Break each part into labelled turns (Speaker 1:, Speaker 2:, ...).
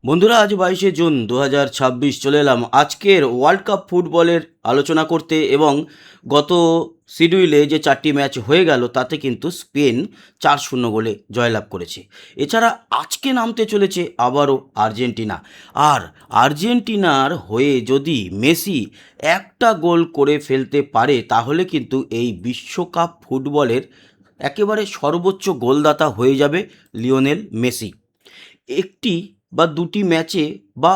Speaker 1: বন্ধুরা, আজ 22শে জুন 2026 চলে এলাম আজকের ওয়ার্ল্ড কাপ ফুটবলের আলোচনা করতে। এবং গত শিডিউলে যে 4টি ম্যাচ হয়ে গেল তাতে কিন্তু স্পেন 4-0 গোলে জয়লাভ করেছে। এছাড়া আজকে নামতে চলেছে আবারও আর্জেন্টিনা। আর আর্জেন্টিনার হয়ে যদি মেসি একটা গোল করে ফেলতে পারে তাহলে কিন্তু এই বিশ্বকাপ ফুটবলের একেবারে সর্বোচ্চ গোলদাতা হয়ে যাবে লিওনেল মেসি। একটি বা দুটি ম্যাচে বা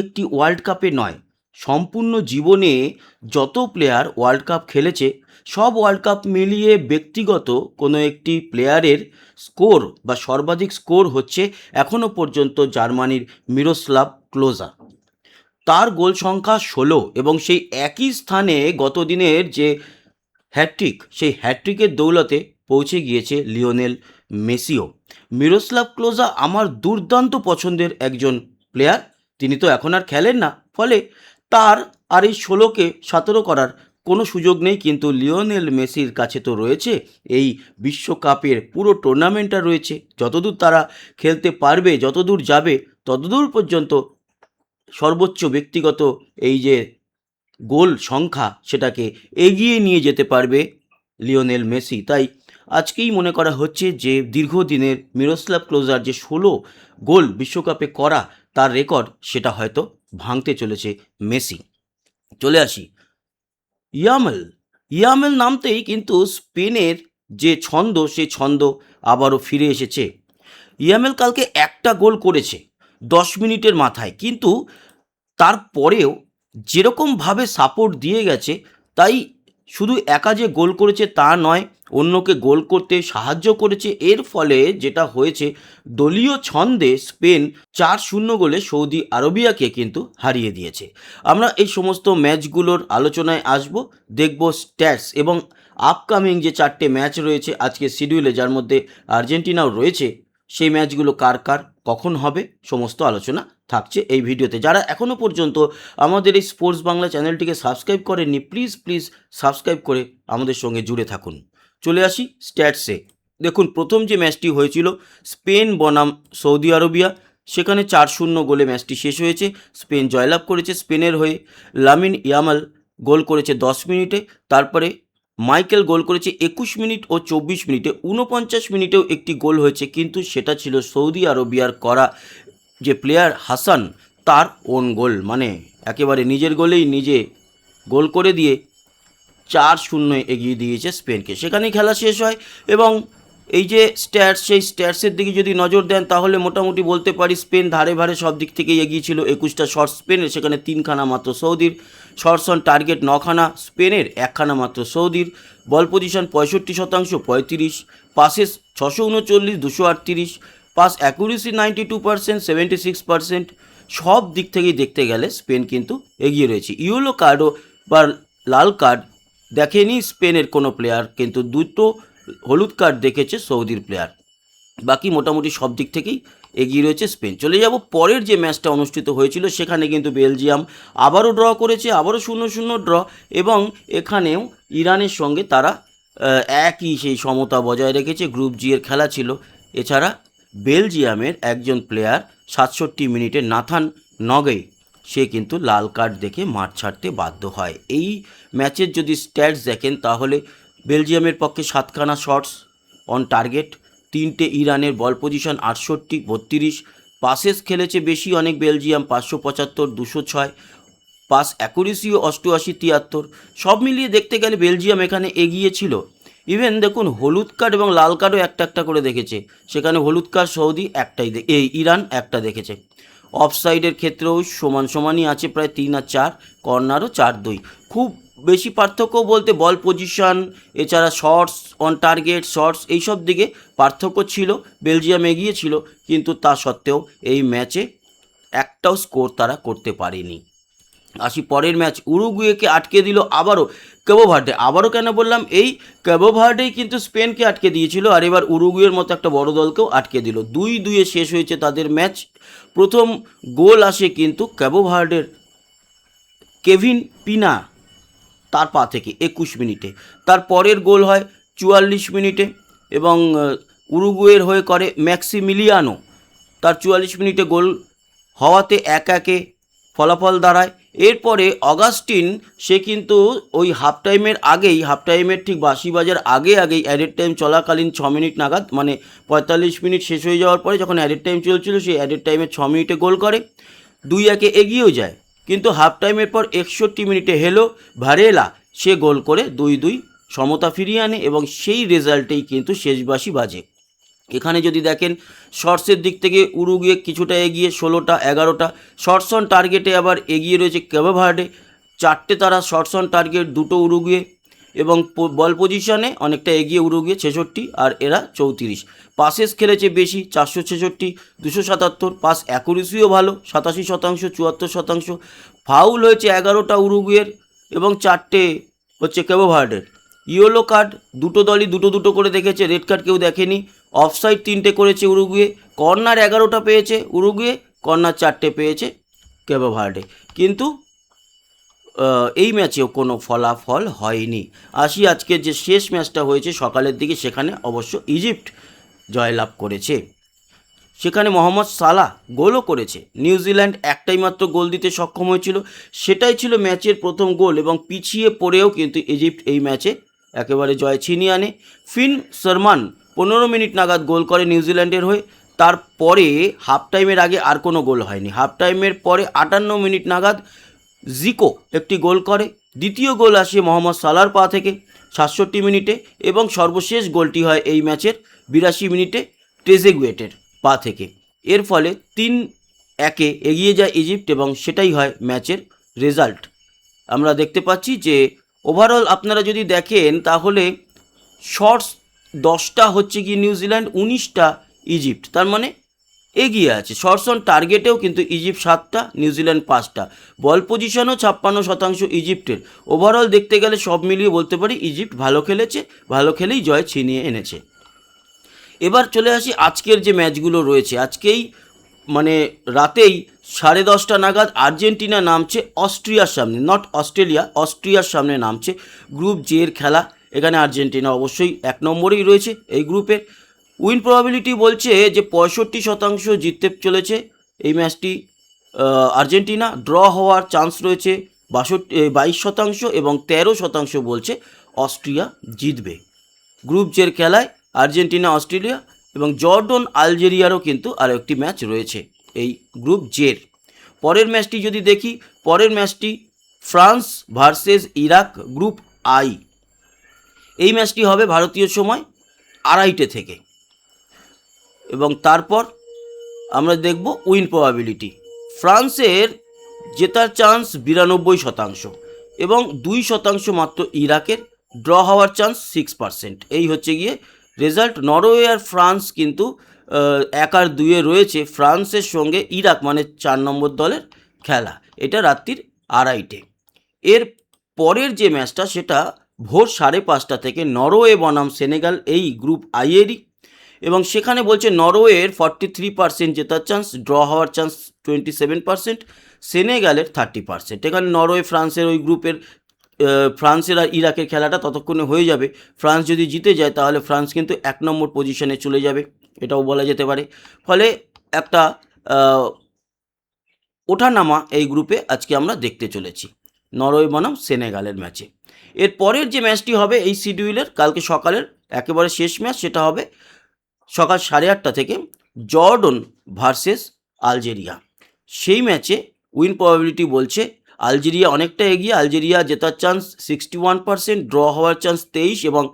Speaker 1: একটি ওয়ার্ল্ড কাপে নয়, সম্পূর্ণ জীবনে যত প্লেয়ার ওয়ার্ল্ড কাপ খেলেছে সব ওয়ার্ল্ড কাপ মিলিয়ে ব্যক্তিগত কোনো একটি প্লেয়ারের স্কোর বা সর্বাধিক স্কোর হচ্ছে এখনও পর্যন্ত জার্মানির মিরোস্লাভ ক্লোজা। তার গোল সংখ্যা 16 এবং সেই একই স্থানে গত দিনের যে হ্যাটট্রিক, সেই হ্যাটট্রিকের দৌলতে পৌঁছে গিয়েছে লিওনেল মেসিও। মিরোস্লাভ ক্লোজা আমার দুর্দান্ত পছন্দের একজন প্লেয়ার। তিনি তো এখন আর খেলেন না, ফলে তার আর এই 16কে 17 করার কোনো সুযোগ নেই। কিন্তু লিওনেল মেসির কাছে তো রয়েছে এই বিশ্বকাপের পুরো টুর্নামেন্টটা রয়েছে। যতদূর তারা খেলতে পারবে, যতদূর যাবে ততদূর পর্যন্ত সর্বোচ্চ ব্যক্তিগত এই যে গোল সংখ্যা সেটাকে এগিয়ে নিয়ে যেতে পারবে লিওনেল মেসি। তাই আজকেই মনে করা হচ্ছে যে দীর্ঘদিনের মিরোস্লাভ ক্লোজার যে 16 গোল বিশ্বকাপে করা তার রেকর্ড, সেটা হয়তো ভাঙতে চলেছে মেসি। চলে আসি ইয়ামেল। ইয়ামেল নামতেই কিন্তু স্পেনের যে ছন্দ, সেই ছন্দ আবারও ফিরে এসেছে। ইয়ামেল কালকে একটা গোল করেছে 10 মিনিটের মাথায়, কিন্তু তারপরেও যেরকমভাবে সাপোর্ট দিয়ে গেছে, তাই শুধু একা যে গোল করেছে তা নয়, অন্যকে গোল করতে সাহায্য করেছে। এর ফলে যেটা হয়েছে, দলীয় ছন্দে স্পেন 4-0 গোলে সৌদি আরবিয়াকে কিন্তু হারিয়ে দিয়েছে। আমরা এই সমস্ত ম্যাচগুলোর আলোচনায় আসব, দেখব স্ট্যাটস এবং আপকামিং যে 4টে ম্যাচ রয়েছে আজকে শিডিউলে, যার মধ্যে আর্জেন্টিনাও রয়েছে, সেই ম্যাচগুলো কার কার কখন হবে সমস্ত আলোচনা থাকছে এই ভিডিওতে। যারা এখনও পর্যন্ত আমাদের এই স্পোর্টস বাংলা চ্যানেলটিকে সাবস্ক্রাইব করেননি, প্লিজ সাবস্ক্রাইব করে আমাদের সঙ্গে জুড়ে থাকুন। চলে আসি স্ট্যাটসে। দেখুন, প্রথম যে ম্যাচটি হয়েছিল স্পেন বনাম সৌদি আরবিয়া, সেখানে 4-0 গোলে ম্যাচটি শেষ হয়েছে। স্পেন জয়লাভ করেছে। স্পেনের হয়ে লামিন ইয়ামাল গোল করেছে 10 মিনিটে, তারপরে মাইকেল গোল করেছে 21 মিনিট ও 24 মিনিটে। 49 মিনিটেও একটি গোল হয়েছে, কিন্তু সেটা ছিল সৌদি আরবিয়ার করা যে প্লেয়ার হাসান, তার ওন গোল। মানে একেবারে নিজের গোলেই নিজে গোল করে দিয়ে 4-0 এগিয়ে দিয়েছে স্পেনকে। সেখানেই খেলা শেষ হয়। এবং এই যে স্ট্যাটস, সেই স্ট্যাটসের দিকে যদি নজর দেন তাহলে মোটামুটি বলতে পারি স্পেন ধারে ভারে সব দিক থেকেই এগিয়ে ছিল। 21টা শট স্পেনের, সেখানে 3খানা মাত্র সৌদির। শটস অন টার্গেট 9খানা স্পেনের, 1খানা মাত্র সৌদির। বল পজিশন 65% 35, পাসেস 639 238, পাস অ্যাকুরেসি 92% 76%। সব দিক থেকেই দেখতে গেলে স্পেন কিন্তু এগিয়ে রয়েছে। ইয়েলো কার্ডও বা লাল কার্ড দেখেনি স্পেনের কোনো প্লেয়ার, কিন্তু 2টো হলুদ কার্ড দেখেছে সৌদির প্লেয়ার। বাকি মোটামুটি সব দিক থেকেই এগিয়ে রয়েছে স্পেন। চলে যাব পরের যে ম্যাচটা অনুষ্ঠিত হয়েছিল, সেখানে কিন্তু বেলজিয়াম আবারও ড্র করেছে, আবারও 0-0 ড্র। এবং এখানেও ইরানের সঙ্গে তারা একই সেই সমতা বজায় রেখেছে। গ্রুপ জি এর খেলা ছিল। এছাড়া বেলজিয়ামের একজন প্লেয়ার 67 মিনিটে নাথান নগে, সে কিন্তু লাল কার্ড দেখে মাঠ ছাড়তে বাধ্য হয়। এই ম্যাচের যদি স্ট্যাটস দেখেন তাহলে বেলজিয়ামের পক্ষে 7খানা শটস অন টার্গেট, 3টে ইরানের, বল পজিশন 68 32, পাসেস খেলেছে বেশি অনেক বেলজিয়াম 575 206, পাস অ্যাকুরেসিও 88 73। সব মিলিয়ে দেখতে গেলে বেলজিয়াম এখানে এগিয়ে ছিল। ইভেন দেখুন, হলুদ কার্ড এবং লাল কার্ডও একটা একটা করে দেখেছে। সেখানে হলুদ কার্ড সৌদি একটাই, ইরান একটা দেখেছে। অফসাইডের ক্ষেত্রেও সমানই আছে, প্রায় 3 আর 4, কর্নারও 4-2। খুব বেশি পার্থক্য বলতে বল পজিশন, এছাড়া শটস অন টার্গেট, শটস, এইসব দিকে পার্থক্য ছিল। বেলজিয়াম এগিয়ে ছিল, কিন্তু তা সত্ত্বেও এই ম্যাচে একটাও স্কোর তারা করতে পারেনি। আসি পরের ম্যাচ, উরুগুয়েকে আটকে দিল আবারও কেবো ভার্ডে। আবারও কেন বললাম, এই কেবো ভার্ডেই কিন্তু স্পেনকে আটকে দিয়েছিল, আর এবার উরুগুয়ের মতো একটা বড় দলকেও আটকে দিল। 2-2 শেষ হয়েছে তাদের ম্যাচ। প্রথম গোল আসে কিন্তু কেবো ভার্ডের কেভিন পিনা, তার পা থেকে 21 মিনিটে। তার পরের গোল হয় 44 মিনিটে, এবং উরুগুয়ের হয়ে করে ম্যাক্সিমিলিয়ানো, তার 44 মিনিটে গোল হওয়াতে 1-1 ফলাফল দাঁড়ায়। এরপরে অগাস্টিন সে কিন্তু ওই হাফ টাইমের ঠিক বাঁশি বাজার আগেই অ্যাডেড টাইম চলাকালীন 6 মিনিট নাগাদ, মানে 45 মিনিট শেষ হয়ে যাওয়ার পরে যখন অ্যাডেড টাইম চলছিল, সেই অ্যাডেড টাইমে 6 মিনিটে গোল করে, 2-1 এগিয়েও যায়। কিন্তু হাফ টাইমের পর 61 মিনিটে হেলো ভারেলা সে গোল করে 2-2 সমতা ফিরিয়ে আনে এবং সেই রেজাল্টেই কিন্তু শেষ বাঁশি বাজে। এখানে যদি দেখেন শর্টসের দিক থেকে উরুগুয়ে কিছুটা এগিয়ে, 16টা 11টা। শর্টস অন টার্গেটে আবার এগিয়ে রয়েছে কেবো ভার্ডে, 4টে তারা শর্টস অন টার্গেট, 2টো উরুগুয়ে, এবং বল পজিশনে অনেকটা এগিয়ে উরুগুয়ে 66 আর এরা 34। পাসেস খেলেছে বেশি, 466, 277। পাস অ্যাকুরেসিও ভালো, 87%, 74%। ফাউল হয়েছে 11টা উরুগুয়ের এবং 4টে হচ্ছে কেবো ভার্ডের। ইয়েলো কার্ড দুটো দলই দুটো করে দেখেছে, রেড কার্ড কেউ দেখেনি। অফসাইড 3টে করেছে উরুগুয়ে, কর্নার 11টা পেয়েছে উরুগুয়ে, কর্নার 4টে পেয়েছে কেবো ভার্ডে। কিন্তু এই ম্যাচেও কোনো ফলাফল হয়নি। আসি আজকের যে শেষ ম্যাচটা হয়েছে সকালের দিকে, সেখানে অবশ্য ইজিপ্ট জয়লাভ করেছে। সেখানে মোহাম্মদ সালাহ গোলও করেছে। নিউজিল্যান্ড একটাই মাত্র গোল দিতে সক্ষম হয়েছিল, সেটাই ছিল ম্যাচের প্রথম গোল, এবং পিছিয়ে পড়েও কিন্তু ইজিপ্ট এই ম্যাচে একেবারে জয় ছিনিয়ে আনে। ফিন সারমান 15 মিনিট নাগাদ গোল করে নিউজিল্যান্ডের হয়ে। তারপরে হাফ টাইমের আগে আর কোনো গোল হয়নি। হাফ টাইমের পরে 58 মিনিট নাগাদ জিকো একটি গোল করে। দ্বিতীয় গোল আসে মোহাম্মদ সালাহর পা থেকে 67 মিনিটে, এবং সর্বশেষ গোলটি হয় এই ম্যাচের 82 মিনিটে ট্রেজেগুয়েটের পা থেকে। এর ফলে 3-1 এগিয়ে যায় ইজিপ্ট এবং সেটাই হয় ম্যাচের রেজাল্ট। আমরা দেখতে পাচ্ছি যে ওভারঅল আপনারা যদি দেখেন তাহলে শর্টস 10টা হচ্ছে কি নিউজিল্যান্ড, 19টা ইজিপ্ট, তার মানে এগিয়ে আছে। শর্টস অন টার্গেটেও কিন্তু ইজিপ্ট 7টা, নিউজিল্যান্ড 5টা। বল পজিশনও 56% ইজিপ্টের। ওভারঅল দেখতে গেলে সব মিলিয়ে বলতে পারি ইজিপ্ট ভালো খেলেছে, ভালো খেলেই জয় ছিনিয়ে এনেছে। এবার চলে আসি আজকের যে ম্যাচগুলো রয়েছে। আজকেই মানে রাতেই 10:30 নাগাদ আর্জেন্টিনা নামছে অস্ট্রিয়ার সামনে, নট অস্ট্রেলিয়া, অস্ট্রিয়ার সামনে নামছে। গ্রুপ জের খেলা, এখানে আর্জেন্টিনা অবশ্যই 1 নম্বরেই রয়েছে এই গ্রুপের। উইন প্রবাবিলিটি বলছে যে 65% জিততে চলেছে এই ম্যাচটি আর্জেন্টিনা। ড্র হওয়ার চান্স রয়েছে 22% এবং 13% বলছে অস্ট্রিয়া জিতবে। গ্রুপ জের খেলায় আর্জেন্টিনা, অস্ট্রেলিয়া এবং জর্ডন আলজেরিয়ারও কিন্তু আরও একটি ম্যাচ রয়েছে এই গ্রুপ জের। পরের ম্যাচটি যদি দেখি, পরের ম্যাচটি France versus Iraq, group I. এই ম্যাচটি হবে ভারতীয় সময় 2:30 থেকে, এবং তারপর আমরা দেখব উইন প্রবাবিলিটি। ফ্রান্সের জেতার চান্স 92% এবং 2% মাত্র ইরাকের। ড্র হওয়ার চান্স 6%। এই হচ্ছে গিয়ে রেজাল্ট। নরওয়ে আর ফ্রান্স কিন্তু 1 আর 2 রয়েছে। ফ্রান্সের সঙ্গে ইরাক মানে 4 নম্বর দলের খেলা। এটা রাত্রির 2:30। এর পরের যে ম্যাচটা সেটা ভোর 5:30 থেকে, নরওয়ে বনাম সেনেগাল, এই গ্রুপ আইয়েরই, এবং সেখানে বলছে নরওয়ের 43% জেতার চান্স, ড্র হওয়ার চান্স 27%, সেনেগালের 30%। এখানে নরওয়ে ফ্রান্সের ওই গ্রুপের ফ্রান্সের আর ইরাকের খেলাটা ততক্ষণে হয়ে যাবে। ফ্রান্স যদি জিতে যায় তাহলে ফ্রান্স কিন্তু 1 নম্বর পজিশনে চলে যাবে, এটাও বলা যেতে পারে। ফলে একটা ওঠানামা এই গ্রুপে আজকে আমরা দেখতে চলেছি নরওয়ে বনাম সেনেগালের ম্যাচে। এর পরের যে ম্যাচটি হবে এই শিডিউলের কালকে সকালের একেবারে শেষ ম্যাচ, সেটা হবে সকাল 8:30 থেকে, জর্ডন ভার্সেস আলজেরিয়া। সেই ম্যাচে উইন প্রবাবিলিটি বলছে আলজেরিয়া অনেকটা এগিয়ে। আলজেরিয়া জেতার চান্স 61%, ড্র হওয়ার চান্স 23 এবং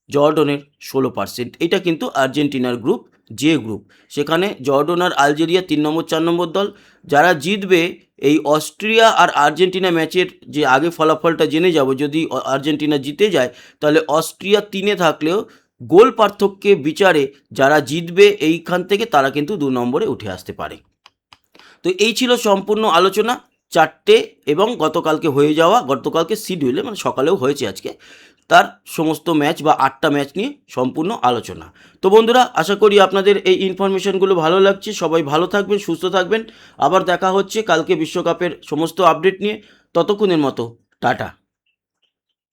Speaker 1: জর্ডনের 16%। এটা কিন্তু আর্জেন্টিনার গ্রুপ জে গ্রুপ। সেখানে জর্ডন আর আলজেরিয়া 3 নম্বর 4 নম্বর দল। যারা জিতবে এই অস্ট্রিয়া আর আর্জেন্টিনা ম্যাচের যে আগে ফলাফলটা জেনে যাব, যদি আর্জেন্টিনা জিতে যায় তাহলে অস্ট্রিয়া 3-এ থাকলেও গোল পার্থক্যে বিচারে যারা জিতবে এইখান থেকে তারা কিন্তু 2 নম্বরে উঠে আসতে পারে। তো এই ছিল সম্পূর্ণ আলোচনা 4টে এবং গতকালকে শিডিউলে মানে সকালেও হয়েছে আজকে, তার সমস্ত ম্যাচ বা 8টা ম্যাচ নিয়ে সম্পূর্ণ আলোচনা। তো বন্ধুরা, আশা করি আপনাদের এই ইনফরমেশনগুলো ভালো লাগছে। সবাই ভালো থাকবেন, সুস্থ থাকবেন। আবার দেখা হচ্ছে কালকে বিশ্বকাপের সমস্ত আপডেট নিয়ে। ততক্ষণের মতো টাটা।